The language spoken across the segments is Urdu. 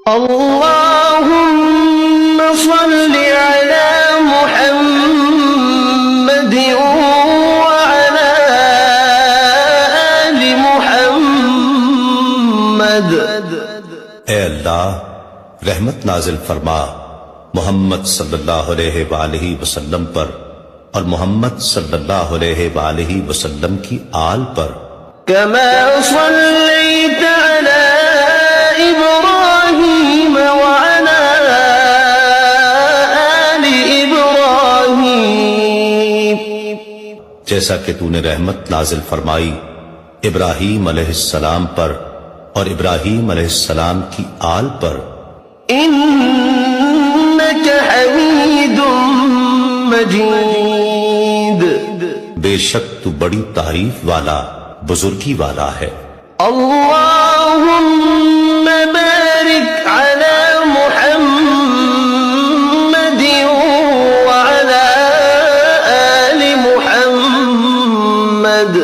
اللهم صل على محمد وعلى آل محمد۔ اے اللہ رحمت نازل فرما محمد صلی اللہ علیہ وآلہ وسلم پر اور محمد صلی اللہ علیہ وآلہ وسلم کی آل پر۔ كما صليت على إبراهيم وعلى آل إبراهيم، جیسا کہ تو نے رحمت نازل فرمائی ابراہیم علیہ السلام پر اور ابراہیم علیہ السلام کی آل پر۔ إنك حميد مجيد، بے شک تو بڑی تعریف والا بزرگی والا ہے۔ اللهم بارك على محمد وعلى آل محمد۔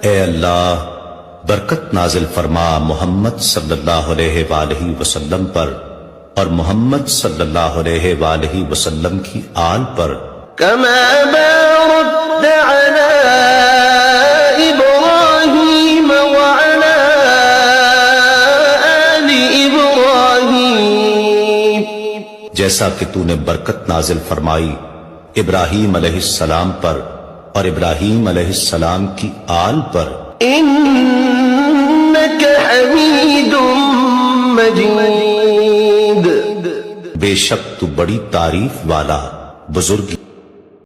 اے اللہ برکت نازل فرما محمد صلی اللہ علیہ وآلہ وسلم پر اور محمد صلی اللہ علیہ وآلہ وسلم کی آل پر۔ كما باركت على إبراهيم وعلى آل إبراهيم، جیسا کہ تو نے برکت نازل فرمائی ابراہیم علیہ السلام پر اور ابراہیم علیہ السلام کی آل پر۔ إنك حميد مجيد، بے شک تو بڑی تعریف والا بزرگی